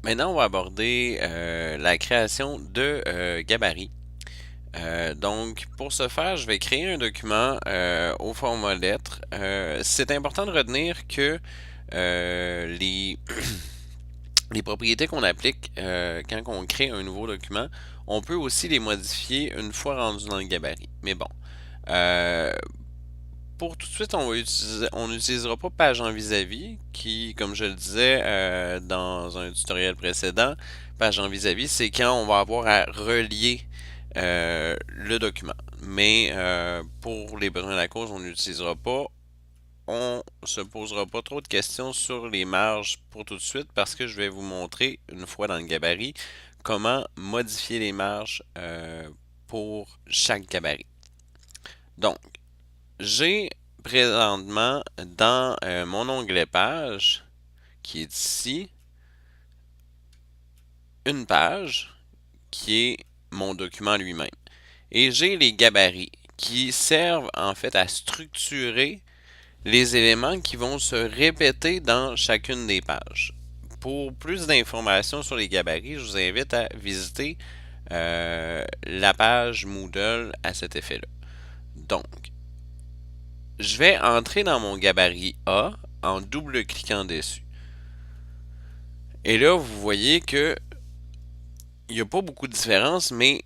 Maintenant, on va aborder la création de gabarits. Donc, pour ce faire, je vais créer un document au format lettre. C'est important de retenir que les, les propriétés qu'on applique quand on crée un nouveau document, on peut aussi les modifier une fois rendu dans le gabarit. Mais bon, euh, pour tout de suite, on n'utilisera pas page en vis-à-vis, qui, comme je le disais dans un tutoriel précédent, page en vis-à-vis, c'est quand on va avoir à relier le document. Mais pour les besoins de la cause, on n'utilisera pas. On se posera pas trop de questions sur les marges pour tout de suite parce que je vais vous montrer, une fois dans le gabarit, comment modifier les marges pour chaque gabarit. Donc, j'ai présentement dans mon onglet page, qui est ici, une page qui est mon document lui-même. Et j'ai les gabarits qui servent en fait à structurer les éléments qui vont se répéter dans chacune des pages. Pour plus d'informations sur les gabarits, je vous invite à visiter la page Moodle à cet effet-là. Donc, je vais entrer dans mon gabarit A en double-cliquant dessus. Et là, vous voyez que il n'y a pas beaucoup de différence, mais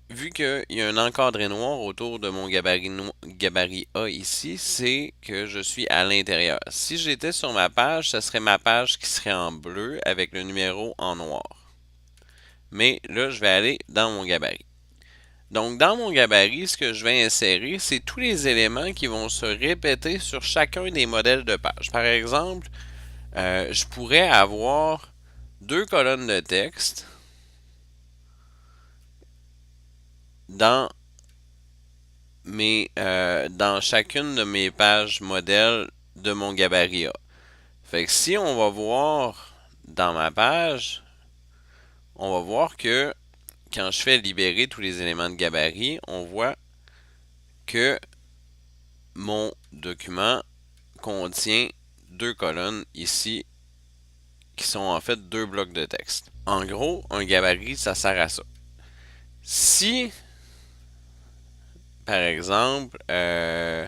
vu qu'il y a un encadré noir autour de mon gabarit A ici, c'est que je suis à l'intérieur. Si j'étais sur ma page, ce serait ma page qui serait en bleu avec le numéro en noir. Mais là, je vais aller dans mon gabarit. Donc, dans mon gabarit, ce que je vais insérer, c'est tous les éléments qui vont se répéter sur chacun des modèles de page. Par exemple, je pourrais avoir deux colonnes de texte dans dans chacune de mes pages modèles de mon gabarit A. Fait que si on va voir dans ma page, on va voir que quand je fais libérer tous les éléments de gabarit, on voit que mon document contient deux colonnes ici qui sont en fait deux blocs de texte. En gros, un gabarit, ça sert à ça. Si, par exemple, je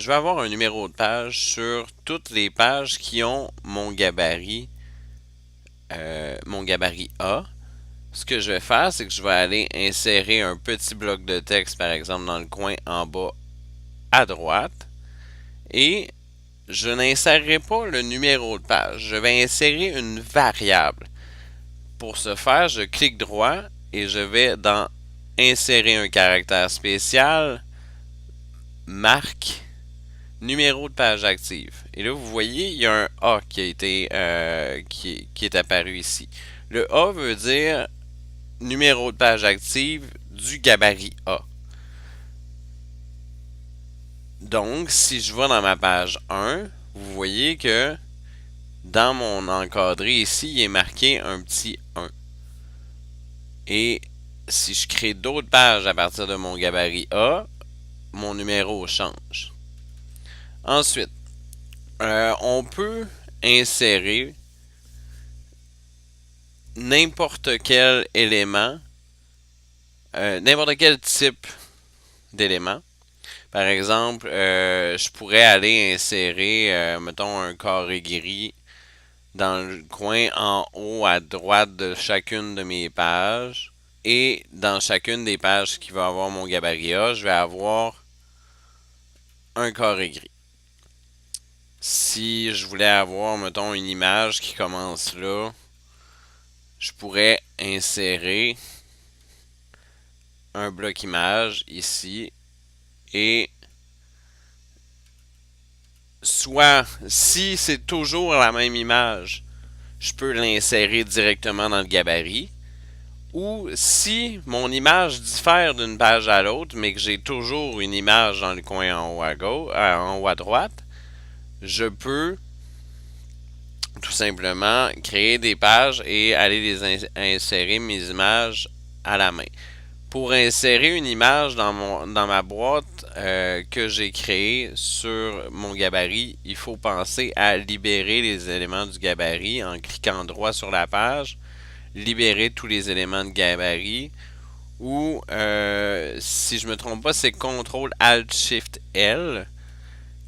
veux avoir un numéro de page sur toutes les pages qui ont mon gabarit A. Ce que je vais faire, c'est que je vais aller insérer un petit bloc de texte, par exemple, dans le coin en bas à droite. Et je n'insérerai pas le numéro de page. Je vais insérer une variable. Pour ce faire, je clique droit et je vais dans Insérer un caractère spécial, marque, numéro de page active. Et là, vous voyez, il y a un A qui a été qui est apparu ici. Le A veut dire numéro de page active du gabarit A. Donc, si je vais dans ma page 1, vous voyez que dans mon encadré ici, il est marqué un petit 1. Et si je crée d'autres pages à partir de mon gabarit A, mon numéro change. Ensuite, on peut insérer n'importe quel élément, n'importe quel type d'élément. Par exemple, je pourrais aller insérer, mettons, un carré gris dans le coin en haut à droite de chacune de mes pages. Et dans chacune des pages qui va avoir mon gabarit A, je vais avoir un carré gris. Si je voulais avoir, mettons, une image qui commence là, je pourrais insérer un bloc image ici et soit si c'est toujours la même image, je peux l'insérer directement dans le gabarit. Ou si mon image diffère d'une page à l'autre, mais que j'ai toujours une image dans le coin en haut à gauche, en haut à droite, je peux tout simplement créer des pages et aller les insérer mes images à la main. Pour insérer une image dans ma boîte que j'ai créée sur mon gabarit, il faut penser à libérer les éléments du gabarit en cliquant droit sur la page, libérer tous les éléments de gabarit, ou si je me trompe pas, c'est CTRL ALT SHIFT L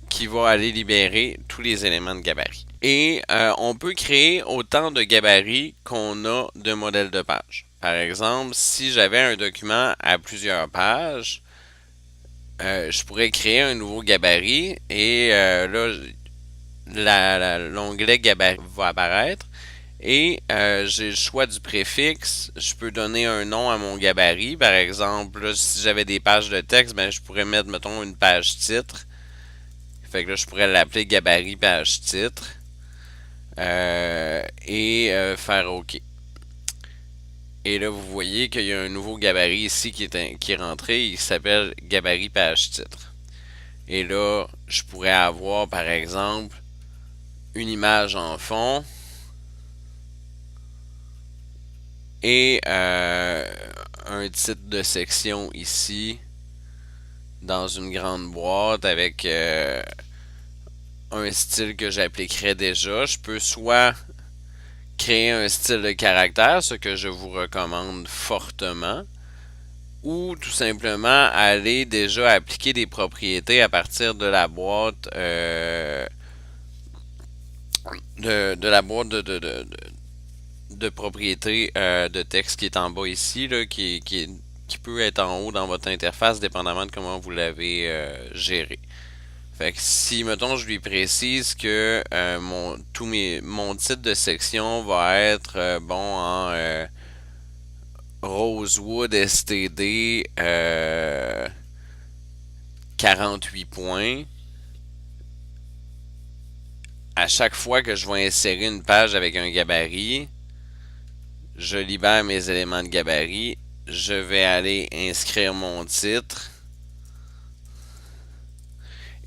qui va aller libérer tous les éléments de gabarit. Et on peut créer autant de gabarits qu'on a de modèles de page. Par exemple, si j'avais un document à plusieurs pages, je pourrais créer un nouveau gabarit et là, l'onglet gabarit va apparaître et j'ai le choix du préfixe. Je peux donner un nom à mon gabarit. Par exemple, là, si j'avais des pages de texte, ben, je pourrais mettre, mettons, une page titre. Fait que là, je pourrais l'appeler gabarit page titre et faire OK. Et là, vous voyez qu'il y a un nouveau gabarit ici qui est rentré. Il s'appelle gabarit page titre. Et là, je pourrais avoir, par exemple, une image en fond et un titre de section ici dans une grande boîte avec un style que j'appliquerais déjà. Je peux soit créer un style de caractère, ce que je vous recommande fortement, ou tout simplement aller déjà appliquer des propriétés à partir de la boîte de la boîte de propriétés de texte qui est en bas ici, là, qui peut être en haut dans votre interface, dépendamment de comment vous l'avez géré. Fait que si, mettons, je lui précise que mon titre de section va être bon en Rosewood STD 48 points. À chaque fois que je vais insérer une page avec un gabarit, je libère mes éléments de gabarit. Je vais aller inscrire mon titre.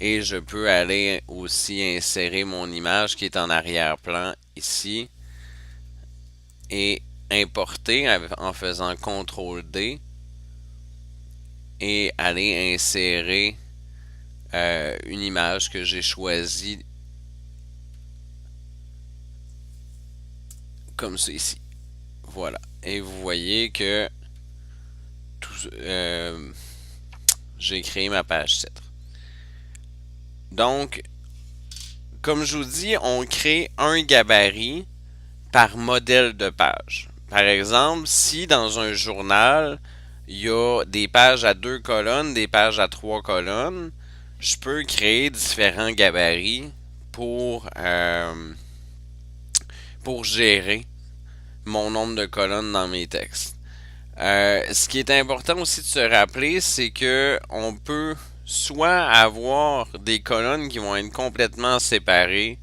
Et je peux aller aussi insérer mon image qui est en arrière-plan ici. Et importer en faisant CTRL D. Et aller insérer une image que j'ai choisie comme ça ici. Voilà. Et vous voyez que j'ai créé ma page titre. Donc, comme je vous dis, on crée un gabarit par modèle de page. Par exemple, si dans un journal, il y a des pages à 2 colonnes, des pages à 3 colonnes, je peux créer différents gabarits pour gérer mon nombre de colonnes dans mes textes. Ce qui est important aussi de se rappeler, c'est que on peut soit avoir des colonnes qui vont être complètement séparées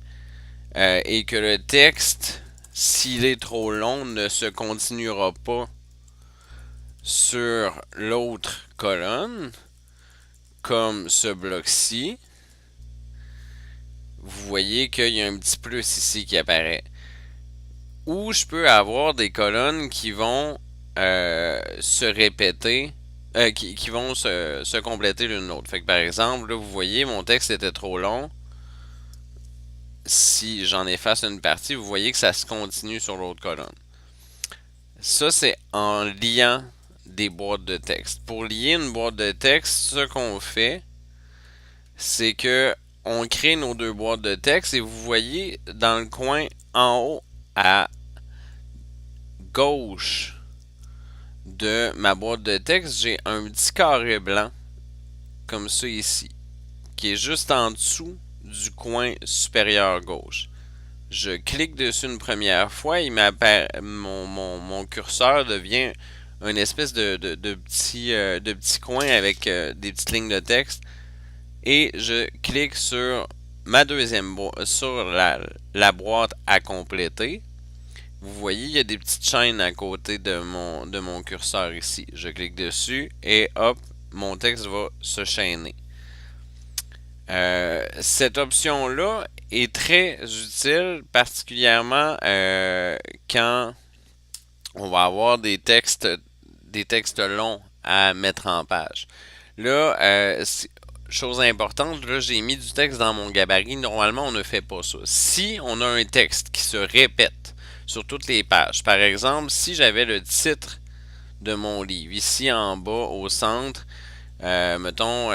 et que le texte, s'il est trop long, ne se continuera pas sur l'autre colonne, comme ce bloc-ci. Vous voyez qu'il y a un petit plus ici qui apparaît. Ou je peux avoir des colonnes qui vont se répéter, qui vont se compléter l'une l'autre. Fait que par exemple, là, vous voyez, mon texte était trop long. Si j'en efface une partie, vous voyez que ça se continue sur l'autre colonne. Ça, c'est en liant des boîtes de texte. Pour lier une boîte de texte, ce qu'on fait, c'est que on crée nos deux boîtes de texte et vous voyez dans le coin en haut à gauche de ma boîte de texte, j'ai un petit carré blanc comme ça ici, qui est juste en dessous du coin supérieur gauche. Je clique dessus une première fois, mon curseur devient une espèce de petit coin avec des petites lignes de texte et je clique sur ma deuxième sur la boîte à compléter. Vous voyez, il y a des petites chaînes à côté de mon curseur ici. Je clique dessus et hop, mon texte va se chaîner. Cette option-là est très utile, particulièrement quand on va avoir des textes longs à mettre en page. Là, chose importante, là, j'ai mis du texte dans mon gabarit. Normalement, on ne fait pas ça. Si on a un texte qui se répète sur toutes les pages, par exemple, si j'avais le titre de mon livre ici en bas au centre, mettons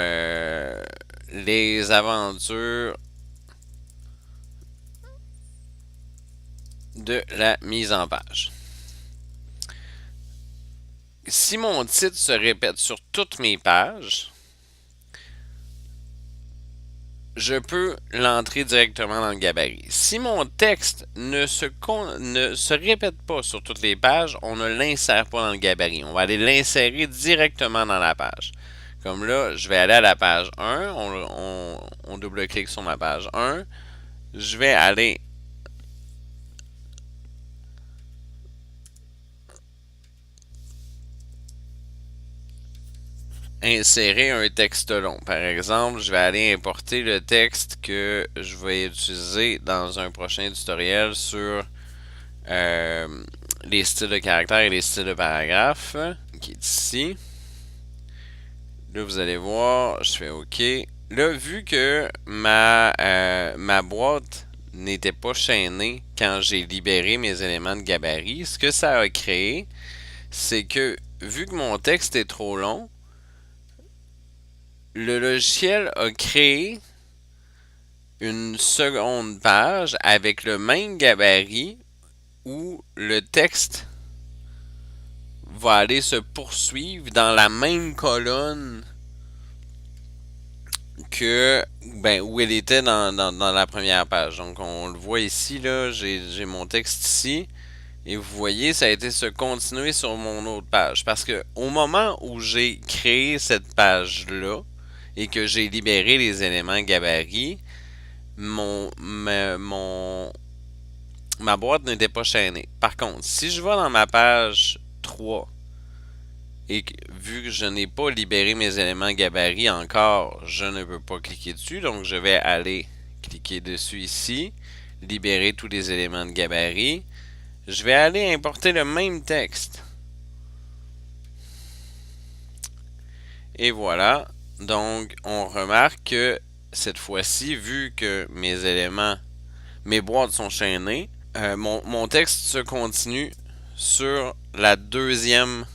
les aventures de la mise en page. Si mon titre se répète sur toutes mes pages, je peux l'entrer directement dans le gabarit. Si mon texte ne se répète pas sur toutes les pages, on ne l'insère pas dans le gabarit. On va aller l'insérer directement dans la page. Comme là, je vais aller à la page 1, on double-clique sur ma page 1, je vais aller insérer un texte long. Par exemple, je vais aller importer le texte que je vais utiliser dans un prochain tutoriel sur les styles de caractères et les styles de paragraphes, qui est ici. Là, vous allez voir, je fais OK. Là, vu que ma boîte n'était pas chaînée quand j'ai libéré mes éléments de gabarit, ce que ça a créé, c'est que vu que mon texte est trop long, le logiciel a créé une seconde page avec le même gabarit où le texte va aller se poursuivre dans la même colonne que où elle était dans la première page. Donc on le voit ici, là, j'ai mon texte ici. Et vous voyez, ça a été se continuer sur mon autre page. Parce que au moment où j'ai créé cette page-là et que j'ai libéré les éléments gabarit, ma boîte n'était pas chaînée. Par contre, si je vais dans ma page 3 et que, vu que je n'ai pas libéré mes éléments gabarit encore, je ne peux pas cliquer dessus. Donc, je vais aller cliquer dessus ici, libérer tous les éléments de gabarit. Je vais aller importer le même texte. Et voilà. Donc, on remarque que cette fois-ci, vu que mes boîtes sont chaînées, mon texte se continue sur la deuxième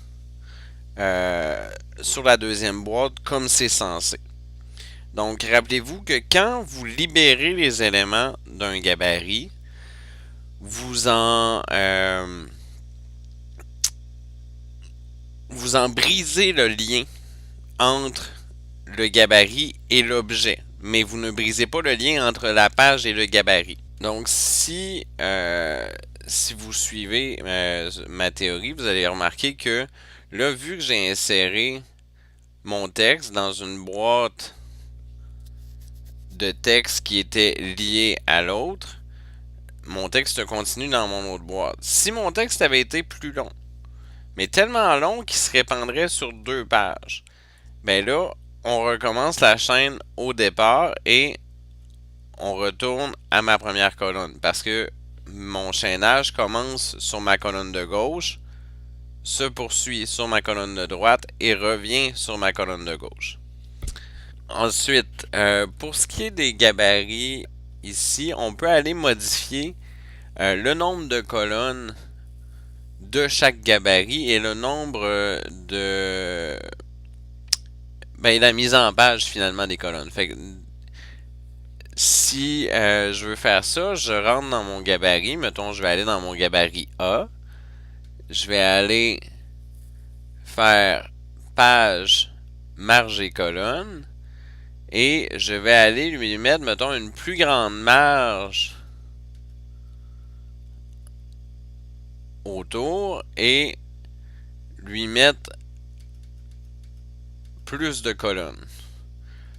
boîte comme c'est censé. Donc, rappelez-vous que quand vous libérez les éléments d'un gabarit, vous en brisez le lien entre le gabarit et l'objet, mais vous ne brisez pas le lien entre la page et le gabarit. Donc, si vous suivez ma théorie, vous allez remarquer que là, vu que j'ai inséré mon texte dans une boîte de texte qui était liée à l'autre, mon texte continue dans mon autre boîte. Si mon texte avait été plus long, mais tellement long qu'il se répandrait sur 2 pages, ben là, on recommence la chaîne au départ et on retourne à ma première colonne parce que mon chaînage commence sur ma colonne de gauche, se poursuit sur ma colonne de droite et revient sur ma colonne de gauche. Ensuite, pour ce qui est des gabarits, ici, on peut aller modifier le nombre de colonnes de chaque gabarit et le nombre la mise en page finalement des colonnes. Fait que si je veux faire ça, je rentre dans mon gabarit. Mettons, je vais aller dans mon gabarit A. Je vais aller faire page, marge et colonne. Et je vais aller lui mettre, mettons, une plus grande marge autour et lui mettre plus de colonnes.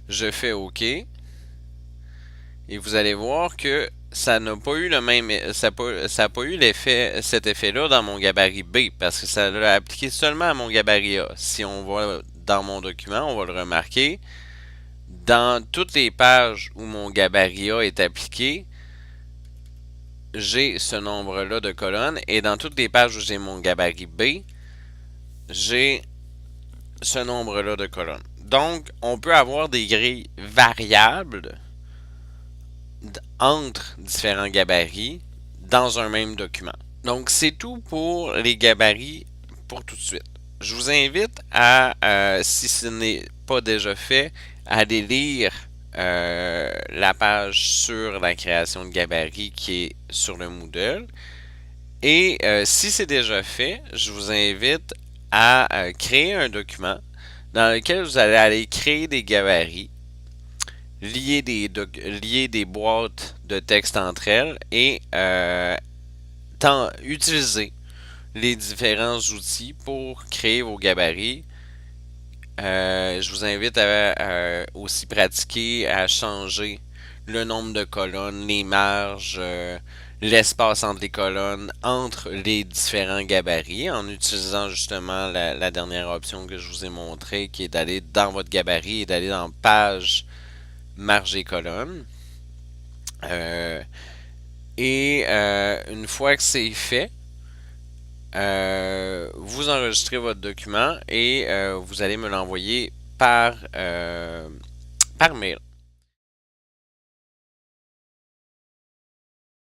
Je fais OK. Et vous allez voir que ça n'a pas eu le même, ça n'a pas eu cet effet-là dans mon gabarit B parce que ça l'a appliqué seulement à mon gabarit A. Si on va dans mon document, on va le remarquer. Dans toutes les pages où mon gabarit A est appliqué, j'ai ce nombre-là de colonnes et dans toutes les pages où j'ai mon gabarit B, j'ai ce nombre-là de colonnes. Donc, on peut avoir des grilles variables entre différents gabarits dans un même document. Donc, c'est tout pour les gabarits pour tout de suite. Je vous invite à, si ce n'est pas déjà fait, à aller lire la page sur la création de gabarits qui est sur le Moodle. Et si c'est déjà fait, je vous invite à créer un document dans lequel vous allez aller créer des gabarits, lier des boîtes de texte entre elles et utiliser les différents outils pour créer vos gabarits. Je vous invite à aussi pratiquer à changer le nombre de colonnes, les marges, l'espace entre les colonnes, entre les différents gabarits, en utilisant justement la dernière option que je vous ai montrée, qui est d'aller dans votre gabarit et d'aller dans page, marge et colonne. Une fois que c'est fait, vous enregistrez votre document et vous allez me l'envoyer par mail.